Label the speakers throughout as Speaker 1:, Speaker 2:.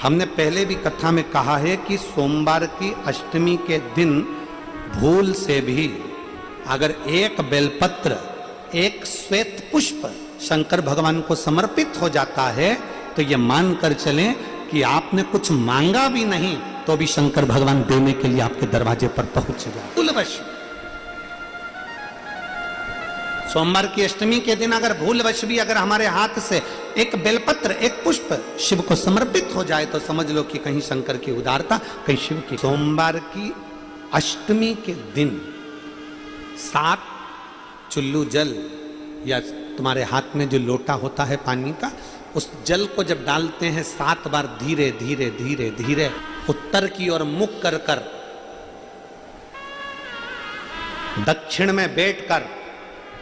Speaker 1: हमने पहले भी कथा में कहा है कि सोमवार की अष्टमी के दिन भूल से भी अगर एक बेलपत्र, एक श्वेत पुष्प शंकर भगवान को समर्पित हो जाता है तो ये मानकर चलें कि आपने कुछ मांगा भी नहीं तो भी शंकर भगवान देने के लिए आपके दरवाजे पर पहुंच जाए। भूलवश सोमवार की अष्टमी के दिन अगर भूलवश भी अगर हमारे हाथ से एक बेलपत्र, एक पुष्प शिव को समर्पित हो जाए तो समझ लो कि कहीं शंकर की उदारता, कहीं शिव की। सोमवार की अष्टमी के दिन 7 चुल्लू जल या तुम्हारे हाथ में जो लोटा होता है पानी का, उस जल को जब डालते हैं 7 बार धीरे धीरे धीरे धीरे उत्तर की ओर मुख कर कर, दक्षिण में बैठकर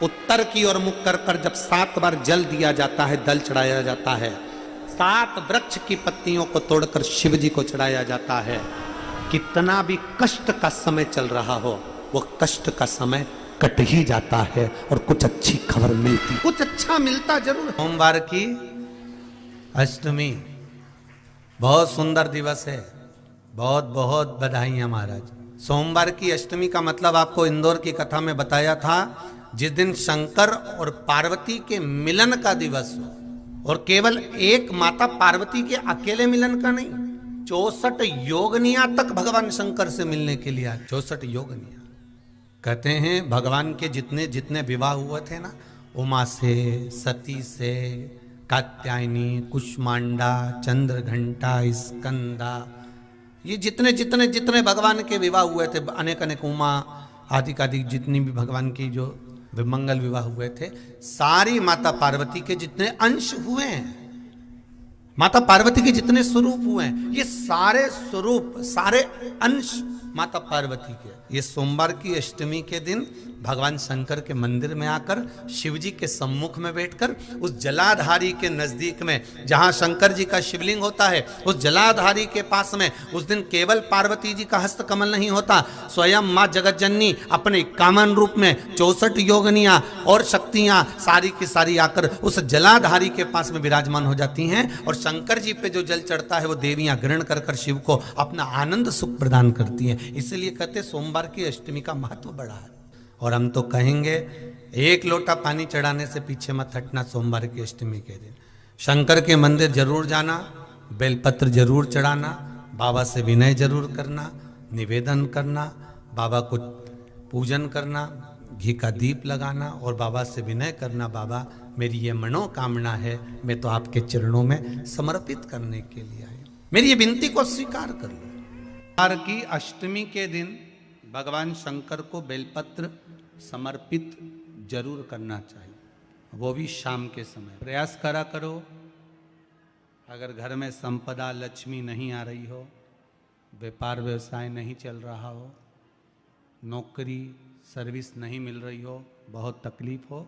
Speaker 1: उत्तर की ओर मुख कर कर जब 7 बार जल दिया जाता है, दल चढ़ाया जाता है, 7 वृक्ष की पत्तियों को तोड़कर शिव जी को चढ़ाया जाता है। कितना भी कष्ट का समय चल रहा हो वो कष्ट का समय कट ही जाता है और कुछ अच्छी खबर मिलती, कुछ अच्छा मिलता जरूर। सोमवार की अष्टमी बहुत सुंदर दिवस है, बहुत बहुत बधाइयां महाराज। सोमवार की अष्टमी का मतलब आपको इंदौर की कथा में बताया था, जिस दिन शंकर और पार्वती के मिलन का दिवस हो, और केवल एक माता पार्वती के अकेले मिलन का नहीं, 64 योगनिया तक भगवान शंकर से मिलने के लिए आए। 64 योगनिया कहते हैं भगवान के जितने जितने विवाह हुए थे ना, उमा से, सती से, कात्यायनी, कुष्मांडा, चंद्रघंटा, स्कंदा, ये जितने जितने जितने भगवान के विवाह हुए थे, अनेक अनेक उमा आदि आदि जितनी भी भगवान की जो विमंगल विवाह हुए थे, सारी माता पार्वती के जितने अंश हुए हैं, माता पार्वती के जितने स्वरूप हुए हैं, ये सारे स्वरूप, सारे अंश माता पार्वती के। ये सोमवार की अष्टमी के दिन भगवान शंकर के मंदिर में आकर शिव जी के सम्मुख में बैठकर उस जलाधारी के नजदीक में, जहां शंकर जी का शिवलिंग होता है, उस जलाधारी के पास में उस दिन केवल पार्वती जी का हस्त कमल नहीं होता, स्वयं मां जगतजननी अपने कामन रूप में 64 योगनियां और शक्तियां सारी की सारी आकर उस जलाधारी के पास में विराजमान हो जाती हैं, और शंकर जी पे जो जल चढ़ता है वो देवियां ग्रहण कर कर शिव को अपना आनंद सुख प्रदान करती हैं। इसलिए कहते सोमवार की अष्टमी का महत्व बड़ा है। और हम तो कहेंगे एक लोटा पानी चढ़ाने से पीछे मत हटना। सोमवार की अष्टमी के दिन शंकर के मंदिर जरूर जाना, बेलपत्र जरूर चढ़ाना, बाबा से विनय जरूर करना, निवेदन करना, बाबा को पूजन करना, घी का दीप लगाना और बाबा से विनय करना, बाबा मेरी ये मनोकामना है, मैं तो आपके चरणों में समर्पित करने के लिए आया, मेरी ये विनती को स्वीकार कर लो। सोमवार की अष्टमी के दिन भगवान शंकर को बेलपत्र समर्पित जरूर करना चाहिए, वो भी शाम के समय। प्रयास करा करो, अगर घर में संपदा लक्ष्मी नहीं आ रही हो, व्यापार व्यवसाय नहीं चल रहा हो, नौकरी सर्विस नहीं मिल रही हो, बहुत तकलीफ हो,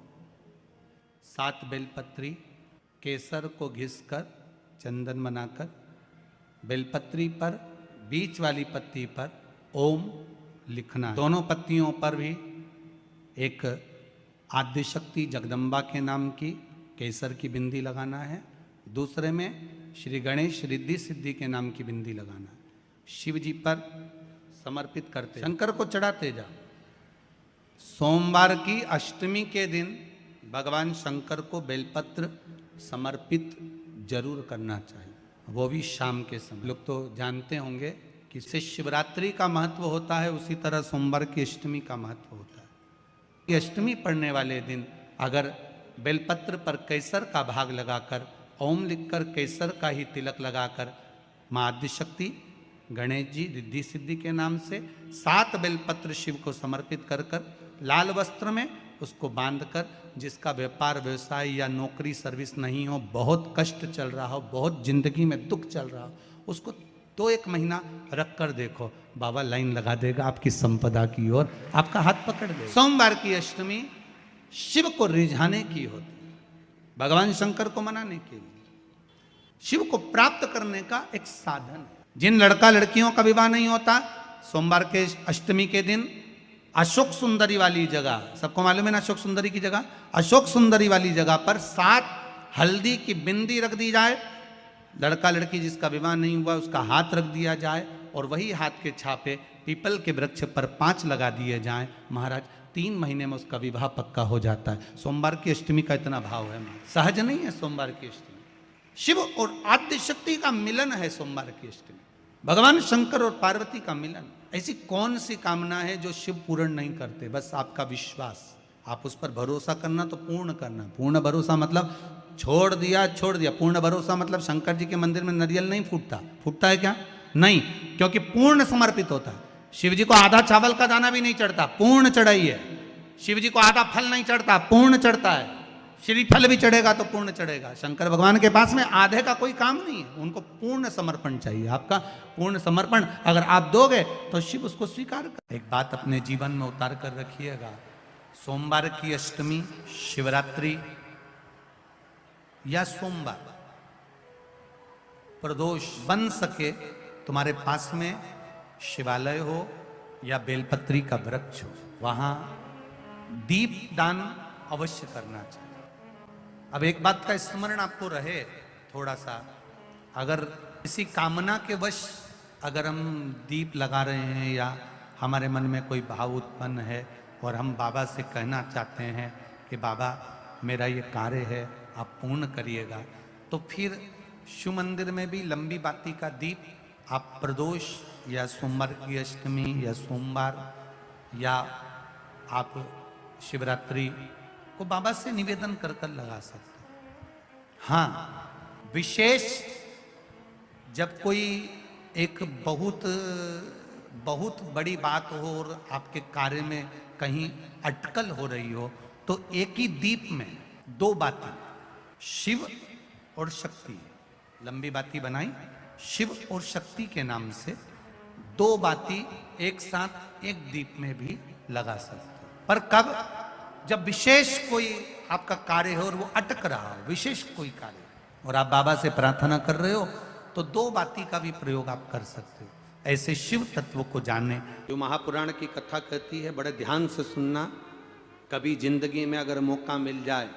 Speaker 1: 7 बेलपत्री केसर को घिसकर चंदन बनाकर बेलपत्री पर बीच वाली पत्ती पर ओम लिखना, दोनों पत्तियों पर भी एक आद्यशक्ति जगदम्बा के नाम की केसर की बिंदी लगाना है, दूसरे में श्री गणेश रिद्धि सिद्धि के नाम की बिंदी लगाना है। शिव जी पर समर्पित करते, शंकर को चढ़ाते जाओ। सोमवार की अष्टमी के दिन भगवान शंकर को बेलपत्र समर्पित जरूर करना चाहिए, वो भी शाम के समय। लोग तो जानते होंगे कि इससे शिवरात्रि का महत्व होता है, उसी तरह सोमवार की अष्टमी का महत्व होता है। ये अष्टमी पढ़ने वाले दिन अगर बेलपत्र पर केसर का भाग लगाकर, ओम लिखकर केसर का ही तिलक लगाकर माँ आद्यशक्ति गणेश जी रिद्धि सिद्धि के नाम से 7 बेलपत्र शिव को समर्पित कर कर लाल वस्त्र में उसको बांधकर, जिसका व्यापार व्यवसाय या नौकरी सर्विस नहीं हो, बहुत कष्ट चल रहा हो, बहुत जिंदगी में दुख चल रहा हो, उसको 2-1 महीना रख कर देखो, बाबा लाइन लगा देगा आपकी संपदा की ओर, आपका हाथ पकड़ देगा। सोमवार की अष्टमी शिव को रिझाने की होती है, भगवान शंकर को मनाने के लिए, शिव को प्राप्त करने का एक साधन है। जिन लड़का लड़कियों का विवाह नहीं होता, सोमवार के अष्टमी के दिन अशोक सुंदरी वाली जगह, सबको मालूम है ना अशोक सुंदरी की जगह, अशोक सुंदरी वाली जगह पर 7 हल्दी की बिंदी रख दी जाए, लड़का लड़की जिसका विवाह नहीं हुआ उसका हाथ रख दिया जाए और वही हाथ के छापे पीपल के वृक्ष पर 5 लगा दिए जाएं, महाराज 3 महीने में उसका विवाह पक्का हो जाता है। सोमवार की अष्टमी का इतना भाव है, सहज नहीं है सोमवार की अष्टमी। शिव और आद्य शक्ति का मिलन है सोमवार की अष्टमी, भगवान शंकर और पार्वती का मिलन। ऐसी कौन सी कामना है जो शिव पूर्ण नहीं करते? बस आपका विश्वास, आप उस पर भरोसा करना तो पूर्ण करना। पूर्ण भरोसा मतलब छोड़ दिया। पूर्ण भरोसा मतलब शंकर जी के मंदिर में नारियल नहीं फूटता है क्या? नहीं, क्योंकि पूर्ण समर्पित होता है। शिव जी को आधा चावल का दाना भी नहीं चढ़ता, पूर्ण चढ़ाई है। शिव जी को आधा फल नहीं चढ़ता, पूर्ण चढ़ता है। श्रीफल भी चढ़ेगा तो पूर्ण चढ़ेगा। शंकर भगवान के पास में आधे का कोई काम नहीं है, उनको पूर्ण समर्पण चाहिए। आपका पूर्ण समर्पण अगर आप दोगे तो शिव उसको स्वीकार कर। एक बात अपने जीवन में उतार कर रखिएगा, सोमवार की अष्टमी, शिवरात्रि या सोमवार प्रदोष बन सके तुम्हारे पास में शिवालय हो या बेलपत्री का वृक्ष हो, वहां दीप दान अवश्य करना चाहिए। अब एक बात का स्मरण आपको रहे थोड़ा सा, अगर किसी कामना के वश अगर हम दीप लगा रहे हैं या हमारे मन में कोई भाव उत्पन्न है और हम बाबा से कहना चाहते हैं कि बाबा मेरा ये कार्य है आप पूर्ण करिएगा, तो फिर शिव मंदिर में भी लंबी बाती का दीप आप प्रदोष या सोमवार की अष्टमी या सोमवार या आप शिवरात्रि को बाबा से निवेदन कर कर लगा सकते हैं। हाँ, विशेष जब कोई एक बहुत बड़ी बात हो और आपके कार्य में कहीं अटकल हो रही हो, तो एक ही दीप में 2 बाती, शिव और शक्ति, लंबी बाती बनाई शिव और शक्ति के नाम से, 2 बाती एक साथ एक दीप में भी लगा सकते। पर कब? जब विशेष कोई आपका कार्य हो और वो अटक रहा हो, विशेष कोई कार्य और आप बाबा से प्रार्थना कर रहे हो, तो 2 बाती का भी प्रयोग आप कर सकते हो। ऐसे शिव तत्व को जानने जो महापुराण की कथा कहती है, बड़े ध्यान से सुनना। कभी जिंदगी में अगर मौका मिल जाए,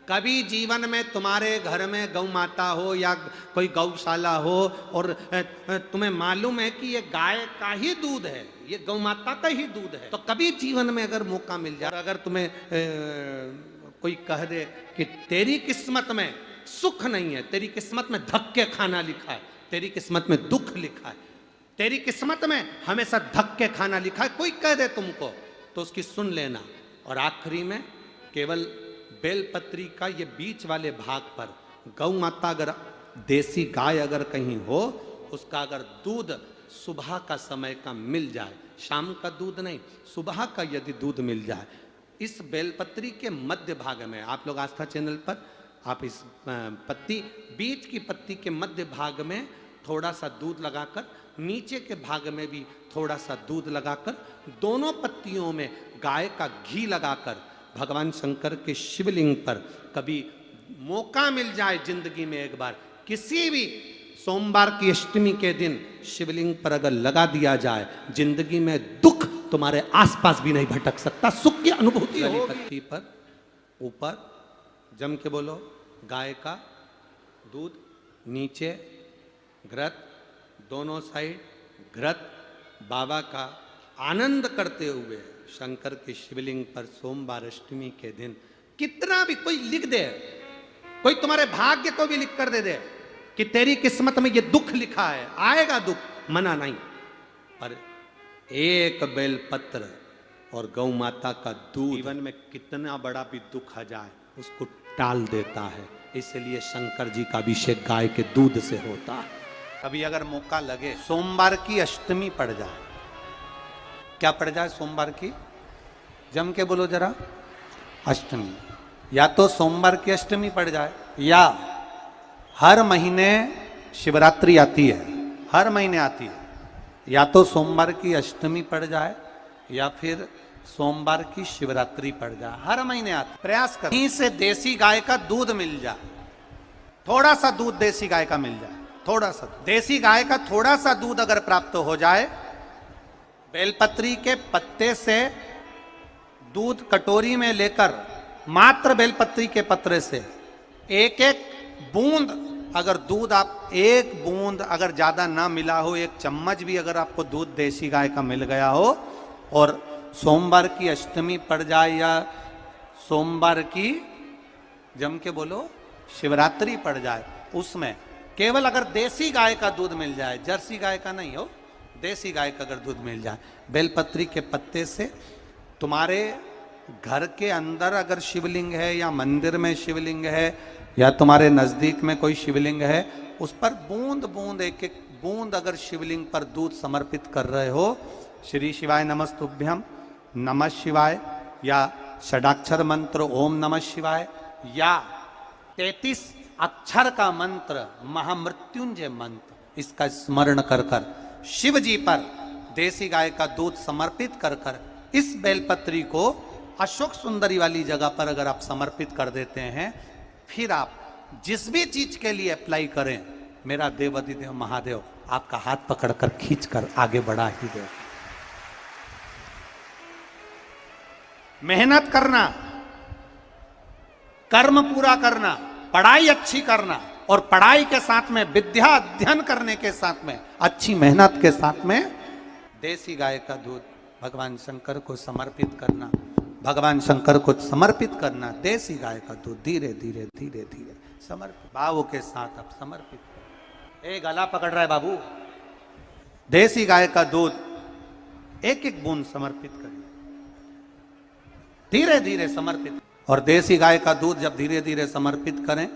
Speaker 1: कभी जीवन में तुम्हारे घर में गौ माता हो या कोई गौशाला हो और तुम्हें मालूम है कि ये गाय का ही दूध है, ये गौ माता का ही दूध है, तो कभी जीवन में अगर मौका मिल जाए, अगर तुम्हें कोई कह दे कि तेरी किस्मत में सुख नहीं है, तेरी किस्मत में धक्के खाना लिखा है, तेरी किस्मत में दुख लिखा है, तेरी किस्मत में हमेशा धक्के खाना लिखा है, कोई कह दे तुमको, तो उसकी सुन लेना। और आखिरी में केवल बेलपत्री का ये बीच वाले भाग पर गौ माता, अगर देसी गाय अगर कहीं हो, उसका अगर दूध सुबह का समय का मिल जाए, शाम का दूध नहीं, सुबह का यदि दूध मिल जाए, इस बेलपत्री के मध्य भाग में, आप लोग आस्था चैनल पर आप इस पत्ती, बीच की पत्ती के मध्य भाग में थोड़ा सा दूध लगाकर, नीचे के भाग में भी थोड़ा सा दूध लगाकर, दोनों पत्तियों में गाय का घी लगाकर भगवान शंकर के शिवलिंग पर कभी मौका मिल जाए जिंदगी में एक बार, किसी भी सोमवार की अष्टमी के दिन शिवलिंग पर अगर लगा दिया जाए, जिंदगी में दुख तुम्हारे आसपास भी नहीं भटक सकता, सुख की अनुभूति होगी। पत्ती पर ऊपर जम के बोलो गाय का दूध, नीचे घृत, दोनों साइड घृत, बाबा का आनंद करते हुए शंकर के शिवलिंग पर सोमवार अष्टमी के दिन, कितना भी कोई लिख दे, कोई तुम्हारे भाग्य को भी लिख कर दे कि तेरी किस्मत में ये दुख लिखा है, आएगा दुख, मना नहीं, पर एक बेलपत्र और गौ माता का दूध जीवन में कितना बड़ा भी दुख आ जाए उसको टाल देता है। इसलिए शंकर जी का अभिषेक गाय के दूध से होता है। अभी अगर मौका लगे, सोमवार की अष्टमी पड़ जाए, क्या पड़ जाए सोमवार की, जम के बोलो जरा, अष्टमी, या तो सोमवार की अष्टमी पड़ जाए, या हर महीने शिवरात्रि आती है, हर महीने आती है, या तो सोमवार की अष्टमी पड़ जाए या फिर सोमवार की शिवरात्रि पड़ जाए, हर महीने आती। प्रयास कर कहीं से देसी गाय का दूध मिल जाए, थोड़ा सा दूध देसी गाय का मिल जाए, थोड़ा सा देसी गाय का थोड़ा सा दूध अगर प्राप्त हो जाए, बेलपत्री के पत्ते से दूध कटोरी में लेकर, मात्र बेलपत्री के पत्रे से एक एक बूंद अगर दूध आप एक बूंद अगर ज्यादा ना मिला हो, एक चम्मच भी अगर आपको दूध देसी गाय का मिल गया हो, और सोमवार की अष्टमी पड़ जाए या सोमवार की जम के बोलो शिवरात्रि पड़ जाए, उसमें केवल अगर देसी गाय का दूध मिल जाए, जर्सी गाय का नहीं हो, देसी गाय का अगर दूध मिल जाए, बेलपत्री के पत्ते से तुम्हारे घर के अंदर अगर शिवलिंग है या मंदिर में शिवलिंग है या तुम्हारे नजदीक में कोई शिवलिंग है, उस पर बूंद बूंद एक एक बूंद अगर शिवलिंग पर दूध समर्पित कर रहे हो, श्री शिवाय नमस्तुभ्यम, नमः शिवाय, या षडाक्षर मंत्र ओम नमः शिवाय, या 33 अक्षर का मंत्र महामृत्युंजय मंत्र, इसका स्मरण कर कर शिव जी पर देसी गाय का दूध समर्पित कर कर इस बेलपत्री को अशोक सुंदरी वाली जगह पर अगर आप समर्पित कर देते हैं, फिर आप जिस भी चीज के लिए अप्लाई करें, मेरा देवाधिदेव महादेव आपका हाथ पकड़कर खींचकर आगे बढ़ा ही दे। मेहनत करना, कर्म पूरा करना, पढ़ाई अच्छी करना, और पढ़ाई के साथ में विद्या अध्ययन करने के साथ में अच्छी मेहनत के साथ में देसी गाय का दूध भगवान शंकर को समर्पित करना, भगवान शंकर को समर्पित करना, देसी गाय का दूध धीरे धीरे धीरे धीरे समर्पित भावों के साथ आप समर्पित करें। गला पकड़ रहा है बाबू, देसी गाय का दूध एक एक बूंद समर्पित करिए, धीरे धीरे समर्पित। और देसी गाय का दूध जब धीरे धीरे समर्पित करें,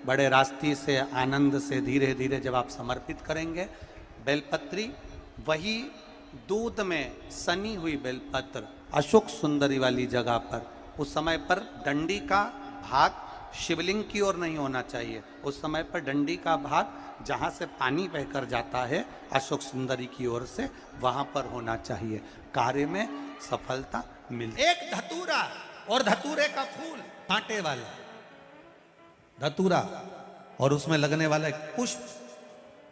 Speaker 1: बड़े रास्ते से आनंद से धीरे धीरे जब आप समर्पित करेंगे, बेलपत्री वही दूध में सनी हुई बेलपत्र अशोक सुंदरी वाली जगह पर, उस समय पर डंडी का भाग शिवलिंग की ओर नहीं होना चाहिए, उस समय पर डंडी का भाग जहां से पानी बहकर जाता है अशोक सुंदरी की ओर से, वहां पर होना चाहिए। कार्य में सफलता मिलती। एक धतूरा और धतूरे का फूल कांटे वाला धतूरा और उसमें लगने वाला एक पुष्प,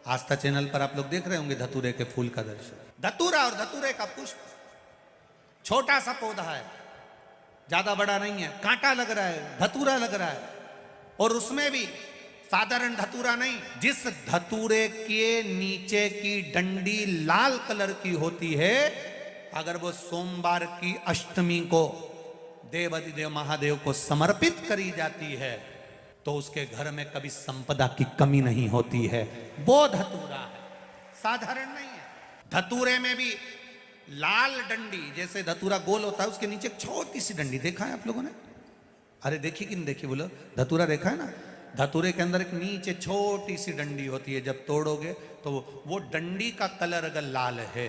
Speaker 1: आस्था चैनल पर आप लोग देख रहे होंगे धतूरे के फूल का दर्शन। धतूरा और धतूरे का पुष्प, छोटा सा पौधा है, ज्यादा बड़ा नहीं है, कांटा लग रहा है, धतूरा लग रहा है, और उसमें भी साधारण धतूरा नहीं, जिस धतूरे के नीचे की डंडी लाल कलर की होती है, अगर वो सोमवार की अष्टमी को देवाधिदेव महादेव को समर्पित करी जाती है, तो उसके घर में कभी संपदा की कमी नहीं होती है। वो धतूरा है, साधारण नहीं है। धतूरे में भी लाल डंडी, जैसे धतूरा गोल होता है, उसके नीचे एक छोटी सी डंडी, देखा है आप लोगों ने? अरे देखी कि नहीं देखी बोलो? धतूरा देखा है ना? धतूरे के अंदर एक नीचे छोटी सी डंडी होती है, जब तोड़ोगे तो वो डंडी का कलर अगर लाल है,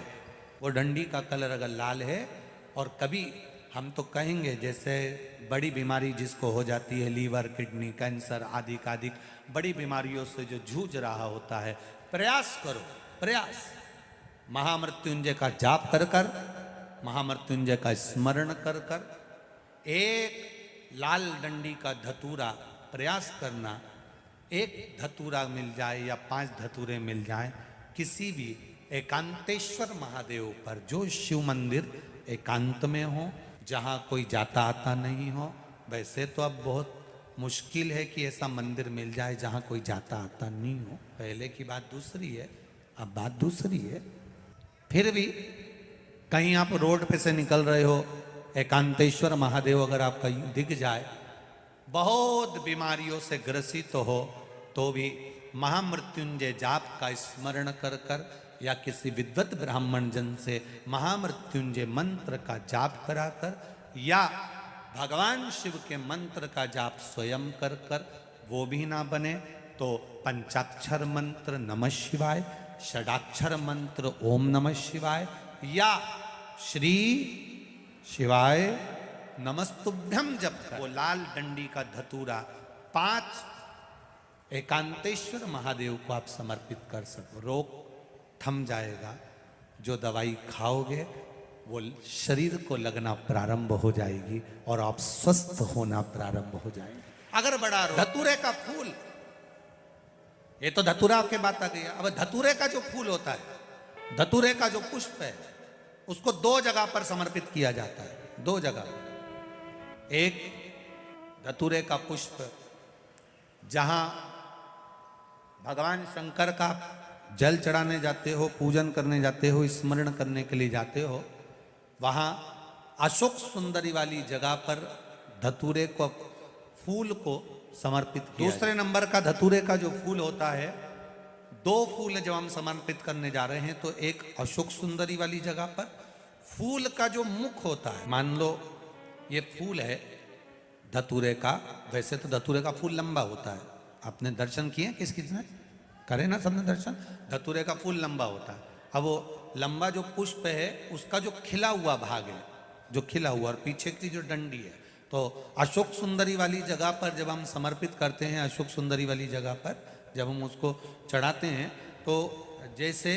Speaker 1: वो डंडी का कलर अगर लाल है, और कभी हम तो कहेंगे जैसे बड़ी बीमारी जिसको हो जाती है, लीवर, किडनी, कैंसर आदि आदि बड़ी बीमारियों से जो जूझ रहा होता है, प्रयास करो, प्रयास महामृत्युंजय का जाप कर कर, महामृत्युंजय का स्मरण कर कर, एक लाल डंडी का धतूरा प्रयास करना, एक धतूरा मिल जाए या 5 धतूरे मिल जाए किसी भी एकांतेश्वर महादेव पर, जो शिव मंदिर एकांत में हो, जहाँ कोई जाता आता नहीं हो। वैसे तो अब बहुत मुश्किल है कि ऐसा मंदिर मिल जाए जहाँ कोई जाता आता नहीं हो, पहले की बात दूसरी है, अब बात दूसरी है। फिर भी कहीं आप रोड पे से निकल रहे हो, एकांतेश्वर महादेव अगर आपका दिख जाए, बहुत बीमारियों से ग्रसित हो, तो भी महामृत्युंजय जाप का स्मरण कर कर या किसी विद्वत ब्राह्मण जन से महामृत्युंजय मंत्र का जाप कराकर, या भगवान शिव के मंत्र का जाप स्वयं कर कर, वो भी ना बने तो पंचाक्षर मंत्र नमः शिवाय, षडाक्षर मंत्र ओम नमः शिवाय, या श्री शिवाय नमस्तुभ्यम जप कर, वो लाल डंडी का धतूरा 5 एकांतेश्वर महादेव को आप समर्पित कर सको। रोग थम जाएगा, जो दवाई खाओगे वो शरीर को लगना प्रारंभ हो जाएगी और आप स्वस्थ होना प्रारंभ हो जाएंगे। अगर बड़ा धतूरे का फूल, ये तो धतूरा के बात आ गई। अब धतूरे का जो फूल होता है, धतूरे का जो पुष्प है, उसको 2 जगह पर समर्पित किया जाता है, 2 जगह। एक धतूरे का पुष्प जहां भगवान शंकर का जल चढ़ाने जाते हो, पूजन करने जाते हो, स्मरण करने के लिए जाते हो, वहां अशोक सुंदरी वाली जगह पर धतूरे को, फूल को समर्पित किया। दूसरे नंबर का धतूरे का जो फूल होता है, 2 फूल जब हम समर्पित करने जा रहे हैं तो एक अशोक सुंदरी वाली जगह पर, फूल का जो मुख होता है, मान लो ये फूल है धतूरे का, वैसे तो धतूरे का फूल लंबा होता है, आपने दर्शन किए किस किसने करे ना सबने दर्शन, धतूरे का फूल लंबा होता है। अब वो लंबा जो पुष्प है उसका जो खिला हुआ भाग है, जो खिला हुआ, और पीछे की जो डंडी है, तो अशोक सुंदरी वाली जगह पर जब हम समर्पित करते हैं, अशोक सुंदरी वाली जगह पर जब हम उसको चढ़ाते हैं, तो जैसे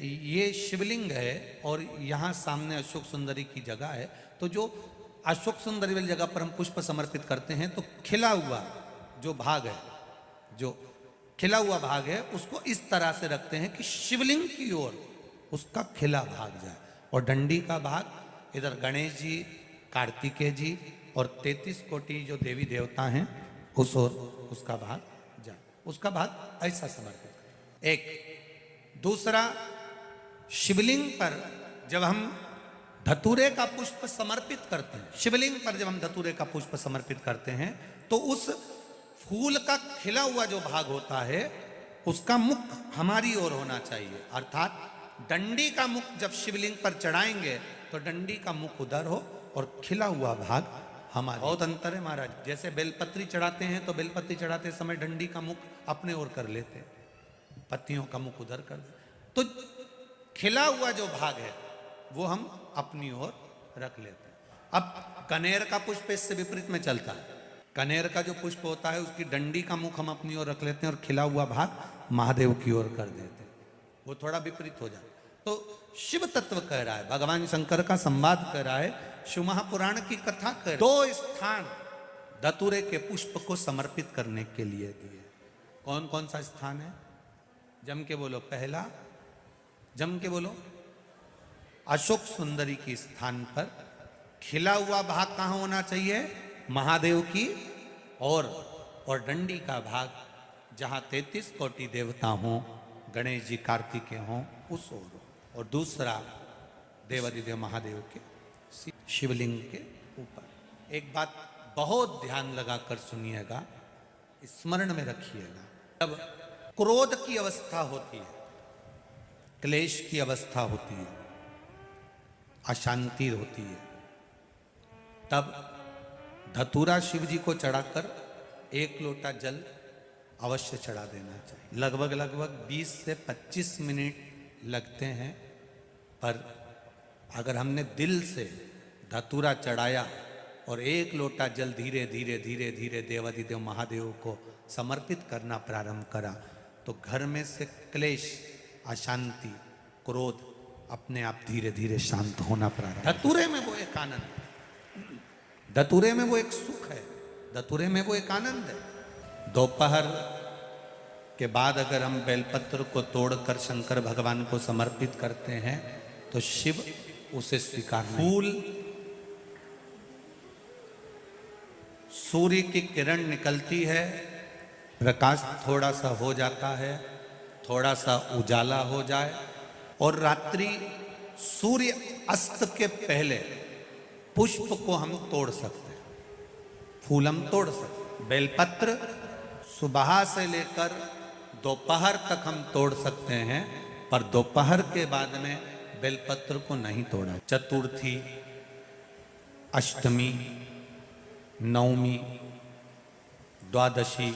Speaker 1: ये शिवलिंग है और यहाँ सामने अशोक सुंदरी की जगह है, तो जो अशोक सुंदरी वाली जगह पर हम पुष्प समर्पित करते हैं तो खिला हुआ जो भाग है, जो खिला हुआ भाग है, उसको इस तरह से रखते हैं कि शिवलिंग की ओर उसका खिला भाग जाए, और डंडी का भाग इधर गणेश जी, कार्तिकेय जी और 33 कोटि जो देवी देवता हैं उस ओर उसका भाग जाए, उसका भाग ऐसा समर्पित। एक दूसरा, शिवलिंग पर जब हम धतूरे का पुष्प समर्पित करते हैं, शिवलिंग पर जब हम धतूरे का पुष्प समर्पित करते हैं तो उस फूल का खिला हुआ जो भाग होता है उसका मुख हमारी ओर होना चाहिए, अर्थात डंडी का मुख जब शिवलिंग पर चढ़ाएंगे तो डंडी का मुख उधर हो और खिला हुआ भाग हमारा। बहुत अंतर है महाराज, जैसे बेलपत्री चढ़ाते हैं तो बेलपत्री चढ़ाते समय डंडी का मुख अपने ओर कर लेते, पत्तियों का मुख उधर कर दे, तो खिला हुआ जो भाग है वो हम अपनी ओर रख लेते हैं। अब कनेर का पुष्प इससे विपरीत में चलता है, कनेर का जो पुष्प होता है उसकी डंडी का मुख हम अपनी ओर रख लेते हैं और खिला हुआ भाग महादेव की ओर कर देते हैं, वो थोड़ा विपरीत हो जाता है। तो शिव तत्व कह रहा है, भगवान शंकर का संवाद कर रहा है, शिव महापुराण की कथा कर, 2 स्थान धतूरे के पुष्प को समर्पित करने के लिए दिए। कौन कौन सा स्थान है? जम के बोलो, पहला जम के बोलो, अशोक सुंदरी के स्थान पर खिला हुआ भाग कहां होना चाहिए? महादेव की और डंडी का भाग जहां 33 कोटि देवता हों, गणेश जी, कार्तिकेय हों, उस ओर। और दूसरा देवादिदेव महादेव के शिवलिंग के ऊपर। एक बात बहुत ध्यान लगाकर सुनिएगा, स्मरण में रखिएगा, जब क्रोध की अवस्था होती है, क्लेश की अवस्था होती है, अशांति होती है, तब धतूरा शिव जी को चढ़ाकर 1 लोटा जल अवश्य चढ़ा देना चाहिए। लगभग 20 से 25 मिनट लगते हैं, पर अगर हमने दिल से धतूरा चढ़ाया और 1 लोटा जल धीरे धीरे धीरे धीरे देवादिदेव महादेव को समर्पित करना प्रारंभ करा तो घर में से क्लेश, अशांति, क्रोध अपने आप धीरे धीरे शांत होना प्रारंभ। धतूरे में वो एक आनंद, धतूरे में वो एक सुख है, धतूरे में वो एक आनंद है। दोपहर के बाद अगर हम बेलपत्र को तोड़कर शंकर भगवान को समर्पित करते हैं तो शिव उसे स्वीकार। फूल, सूर्य की किरण निकलती है, प्रकाश थोड़ा सा हो जाता है, थोड़ा सा उजाला हो जाए, और रात्रि सूर्य अस्त के पहले पुष्प को हम तोड़ सकते हैं, फूल हम तोड़ सकते हैं। बेलपत्र सुबह से लेकर दोपहर तक हम तोड़ सकते हैं, पर दोपहर के बाद में बेलपत्र को नहीं तोड़ा। चतुर्थी, अष्टमी, नवमी, द्वादशी,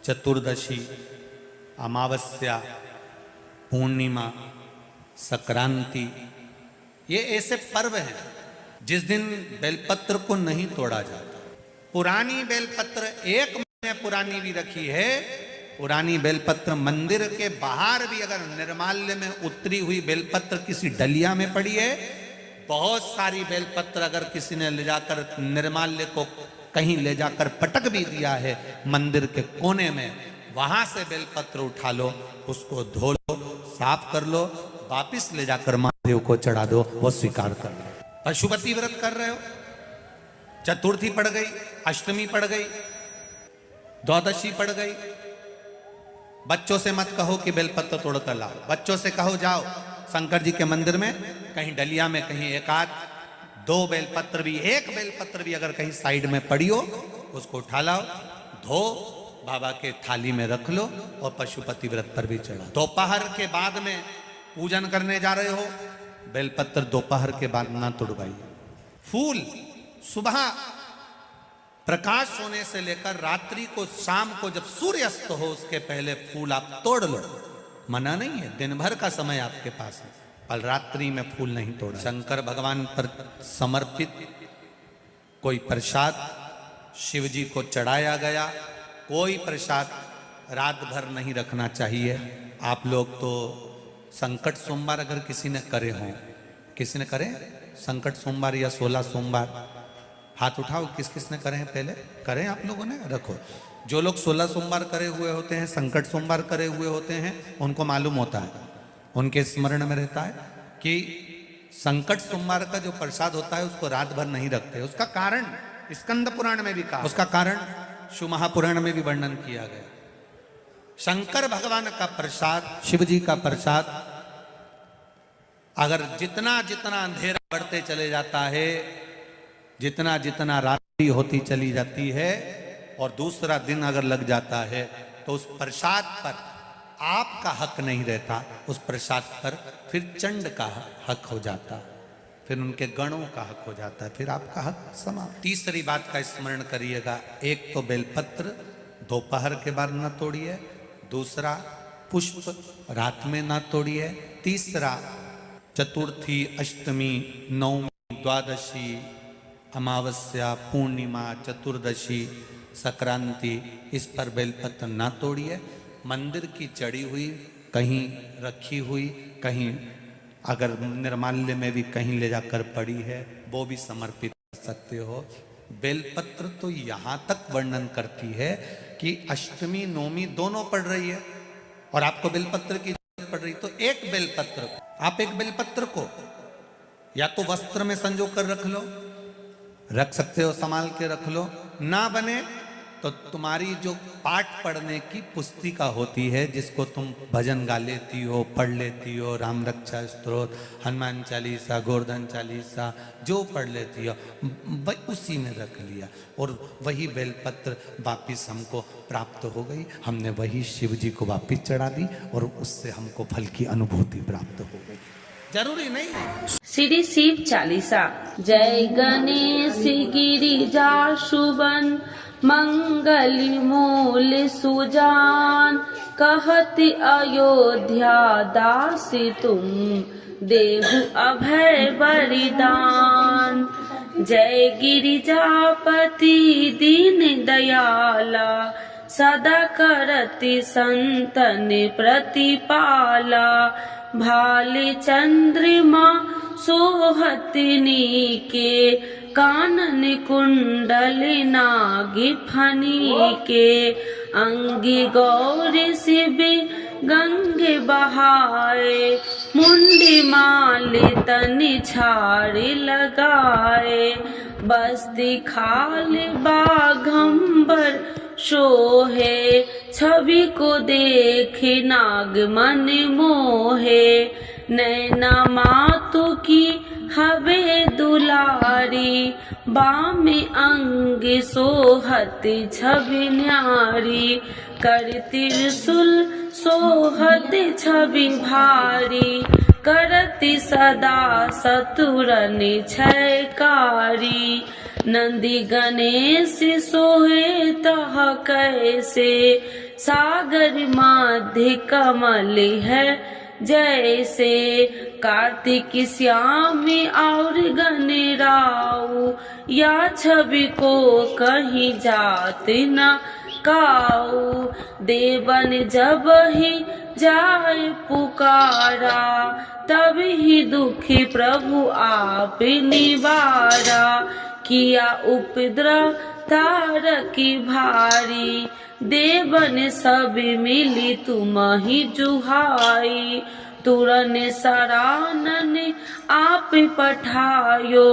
Speaker 1: चतुर्दशी, अमावस्या, पूर्णिमा, संक्रांति, ये ऐसे पर्व हैं जिस दिन बेलपत्र को नहीं तोड़ा जाता। पुरानी बेलपत्र 1 महीने पुरानी भी रखी है, पुरानी बेलपत्र मंदिर के बाहर भी अगर निर्माल्य में उतरी हुई बेलपत्र किसी डलिया में पड़ी है, बहुत सारी बेलपत्र अगर किसी ने ले जाकर निर्माल्य को कहीं ले जाकर पटक भी दिया है मंदिर के कोने में, वहां से बेलपत्र उठा लो, उसको धो लो, साफ कर लो, वापिस ले जाकर महादेव को चढ़ा दो, वो स्वीकार कर लो। पशुपति व्रत कर रहे हो, चतुर्थी पड़ गई, अष्टमी पड़ गई, द्वादशी पड़ गई, बच्चों से मत कहो कि बेलपत्र तोड़ कर लाओ, बच्चों से कहो जाओ शंकर जी के मंदिर में कहीं डलिया में कहीं एक आध दो बेलपत्र भी, एक बेलपत्र भी अगर कहीं साइड में पड़ी हो उसको उठा लाओ, धो बाबा के थाली में रख लो और पशुपति व्रत पर भी चढ़ा। दोपहर के बाद में पूजन करने जा रहे हो, बेलपत्र दोपहर के बाद ना तोड़वाइए। फूल सुबह प्रकाश होने से लेकर रात्रि को, शाम को जब सूर्य अस्त हो उसके पहले फूल आप तोड़ लो, मना नहीं है, दिन भर का समय आपके पास है, पर रात्रि में फूल नहीं तोड़ा। शंकर भगवान पर समर्पित कोई प्रसाद शिव जी को चढ़ाया गया, कोई प्रसाद रात भर नहीं रखना चाहिए। आप लोग तो संकट सोमवार अगर किसी ने करे हों, किसी ने करे संकट सोमवार या 16 सोमवार, हाथ उठाओ किस किस ने करे हैं, पहले करें आप लोगों ने, रखो। जो लोग 16 सोमवार करे हुए होते हैं, संकट सोमवार करे हुए होते हैं, उनको मालूम होता है, उनके स्मरण में रहता है कि संकट सोमवार का जो प्रसाद होता है उसको रात भर नहीं रखते। उसका कारण स्कंद पुराण में भी कहा, उसका कारण शिव महापुराण में भी वर्णन किया गया। शंकर भगवान का प्रसाद, शिव जी का प्रसाद, अगर जितना जितना अंधेरा बढ़ते चले जाता है, जितना जितना रात्रि होती चली जाती है और दूसरा दिन अगर लग जाता है, तो उस प्रसाद पर आपका हक नहीं रहता, उस प्रसाद पर फिर चंड का हक हो जाता, फिर उनके गणों का हक हो जाता है, फिर आपका हक समाप्त। तीसरी बात का स्मरण करिएगा, एक तो बेलपत्र दोपहर के बाद ना तोड़िए, दूसरा पुष्प रात में ना तोड़िए, तीसरा चतुर्थी, अष्टमी, नवमी, द्वादशी, अमावस्या, पूर्णिमा, चतुर्दशी, संक्रांति, इस पर बेलपत्र ना तोड़िए। मंदिर की चढ़ी हुई, कहीं रखी हुई, कहीं अगर निर्माल्य में भी कहीं ले जाकर पड़ी है, वो भी समर्पित कर सकते हो। बेलपत्र तो यहाँ तक वर्णन करती है कि अष्टमी नवमी दोनों पड़ रही है और आपको बेलपत्र की जरूरत पड़ रही, तो एक बेलपत्र, आप एक बेलपत्र को या तो वस्त्र में संजो कर रख लो, रख सकते हो, संभाल के रख लो, ना बने तो तुम्हारी जो पाठ पढ़ने की पुस्तिका होती है, जिसको तुम भजन गा लेती हो, पढ़ लेती हो, राम रक्षा स्तोत्र, हनुमान चालीसा, गोवर्धन चालीसा, जो पढ़ लेती हो, उसी में रख लिया और वही बेलपत्र वापिस हमको प्राप्त हो गई, हमने वही शिव जी को वापिस चढ़ा दी और उससे हमको फल की अनुभूति प्राप्त हो गई। जरूरी नहीं।
Speaker 2: श्री शिव चालीसा। जय गणेश गिरिजा शुभन मंगल मूल सुजान, कहति अयोध्या दासी तुम देहु अभय बलिदान। जय गिरिजापति दीन दयाला, सदा करति संतन प्रतिपाला। भाले चंद्रमा सोहतनी के, कानन कुंडल नागी फनी के। अंगी गौरी शिव गंगे बहाए, मुंडी माले तनि छाड़ी लगाए। बस्ती खाल बाघंबर सोहे, छवि को देखे नाग मन मोहे। नैना मातु की हवे दुलारी, बामे अंग सोहत छवि न्यारी। कर त्रिशूल सोहत छवि भारी, करति सदा सतुरन छयकारी। नंदी गणेश सोहे तह कैसे, सागर मध्य कमल है जैसे। कार्तिक श्याम और गणराऊ, या छवि को कहीं जात न काऊ। देवन जब ही जाए पुकारा, तब ही दुखी प्रभु आप निवारा। किया उपद्रव तारकी भारी, देवन सब मिली तुम ही जुहाई। तुरन सरानन आप पठायो,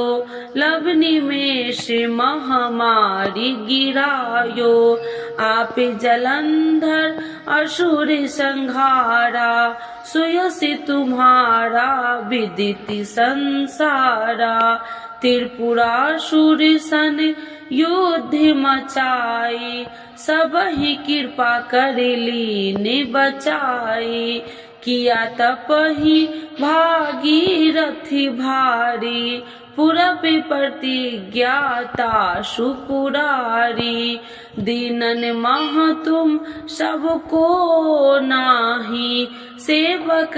Speaker 2: लवनी में से महामारी गिरायो। आप जलंधर असुर संहारा, सुयसि तुम्हारा विदित संसारा। त्रिपुरासुर सन युद्ध मचाई, सबहि कृपा कर लीन बचाई। किया तपहि भागीरथी भारी, पूरब प्रतिज्ञाता सुपुरारी। दीनन मह तुम सबको नाही, सेवक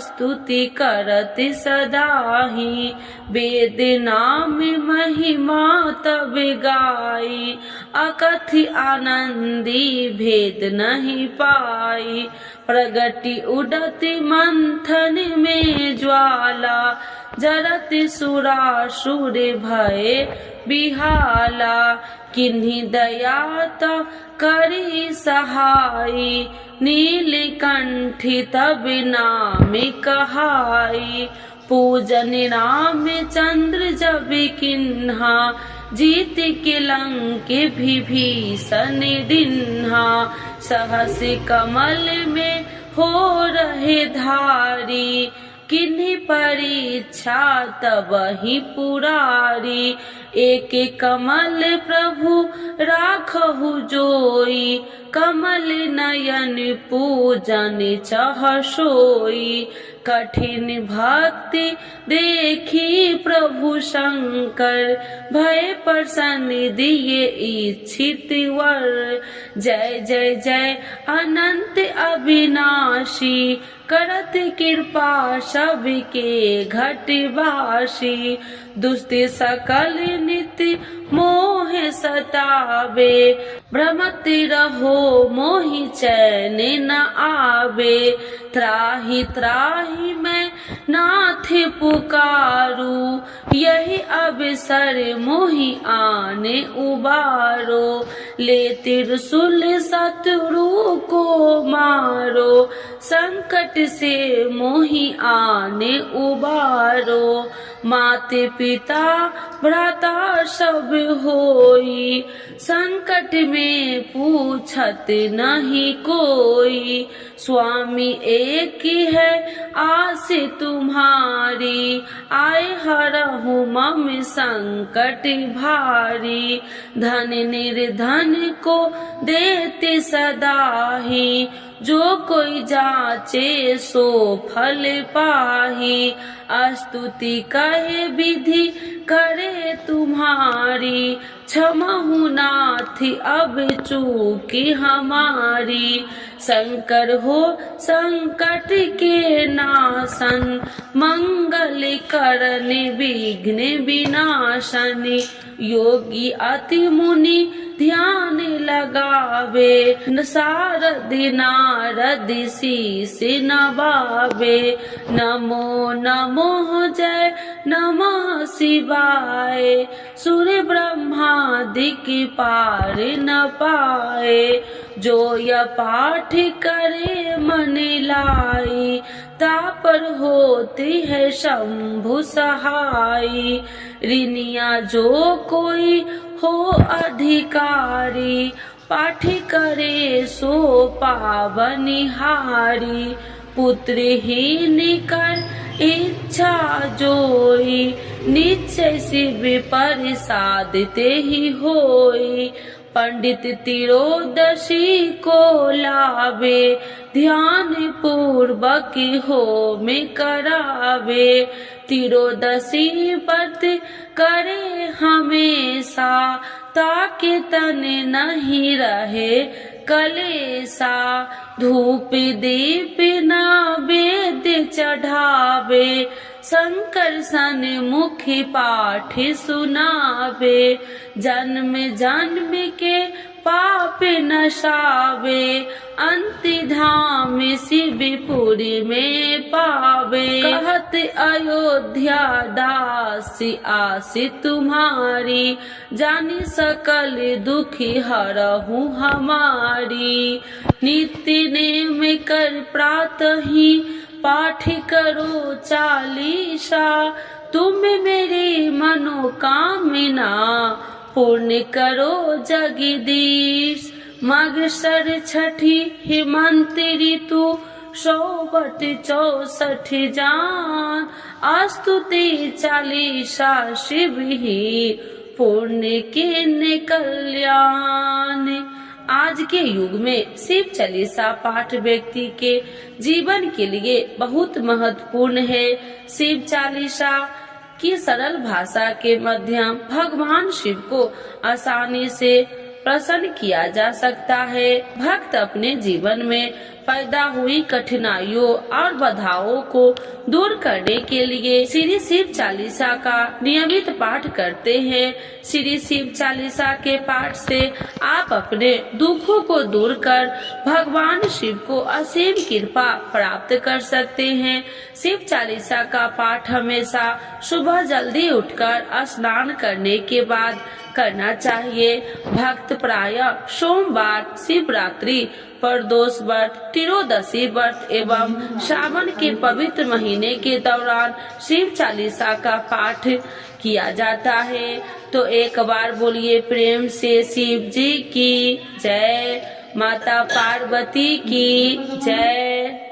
Speaker 2: स्तुति करत सदाही। वेद नाम महिमा तब गाई, अकथि आनंदी भेद नहीं पाई। प्रगति उडति मंथन में ज्वाला, जरत सुरासुर भय बिहाला। किन्हीं दयात करी सहाई, नीलकंठी तब नाम कहाई। पूजन राम चंद्र जब किन्हा, जीत के लंक विभीषण दिन्हा। सहस कमल में हो रहे धारी, किन्हीं परीक्षा तबहि पुरारी। एक कमल प्रभु राखहु जोई, कमल नयन पूजन चह सोई। कठिन भक्ति देखी प्रभु शंकर, भय प्रसन्न दिए इच्छित वर। जय जय जय अनंत अविनाशी, करत कृपा सबके घटवासी। दुष्ट सकल नित्य मोह सतावे, भ्रमत रहो मोहि चैन न आवे। त्राहि त्राहि मैं नाथ पुकारू, यही अवसर मोहि आने उबारो। ले त्रिशूल शत्रु को मारो, संकट से मोहि आने उबारो। माते पिता भ्राता सब होई, संकट में पूछत नहीं कोई। स्वामी एक है आस तुम्हारी, आए हरहु मम संकट भारी। धन निर्धन को देते सदाही, जो कोई जाचे सो फल पाही। स्तुति कहे विधि करे तुम्हारी, क्षमहु नाथ अब चूकी हमारी। शंकर हो संकट के नाशन, मंगल करन विघ्न विनाशन। योगी अति मुनि ध्यान लगावे, सारद नारद शीस नवावे। नमो नमो जय नमः शिवाय, सुर ब्रह्मादिक पार न पाए। जो यह पाठ करे मन लाई, तापर होती है शंभु सहाई। ऋनिया जो कोई हो अधिकारी, पाठ करे सो पावनिहारी। पुत्रहीन कर इच्छा जोई, निश्चय शिव प्रसाद ते ही होई। पंडित तिरोदशी को लावे, ध्यान पूर्वक होम करावे। तिरोदशी व्रत करे हमेशा, ताकि तन नहीं रहे कलेसा। धूप दीप नैवेद्य चढ़ावे, शंकर सन मुखी पाठ सुनावे। जन्म जन्म के पाप नशावे, अंति धाम शिवपुरी में पावे। कहत अयोध्या दासी आसी तुम्हारी, जानी सकल दुखी हरहु हमारी। नित्य नेम कर प्रातः ही पाठ करो चालीसा, तुम मेरी मनोकामना पूर्ण करो जगदीश। मागसर छठी हेमंत ऋतु 164 जान अस्तुति 40 शिव ही पुण्य के कल्याण। आज के युग में शिव चालीसा पाठ व्यक्ति के जीवन के लिए बहुत महत्वपूर्ण है। शिव चालीसा की सरल भाषा के माध्यम भगवान शिव को आसानी से प्रसन्न किया जा सकता है। भक्त अपने जीवन में पैदा हुई कठिनाइयों और बाधाओं को दूर करने के लिए श्री शिव चालीसा का नियमित पाठ करते हैं। श्री शिव चालीसा के पाठ से आप अपने दुखों को दूर कर भगवान शिव को असीम कृपा प्राप्त कर सकते हैं। शिव चालीसा का पाठ हमेशा सुबह जल्दी उठकर स्नान करने के बाद करना चाहिए। भक्त प्रायः सोमवार, शिवरात्रि, प्रदोष व्रत, त्रयोदशी व्रत एवं श्रावण के पवित्र महीने के दौरान शिव चालीसा का पाठ किया जाता है। तो एक बार बोलिए प्रेम से शिव जी की जय, माता पार्वती की जय।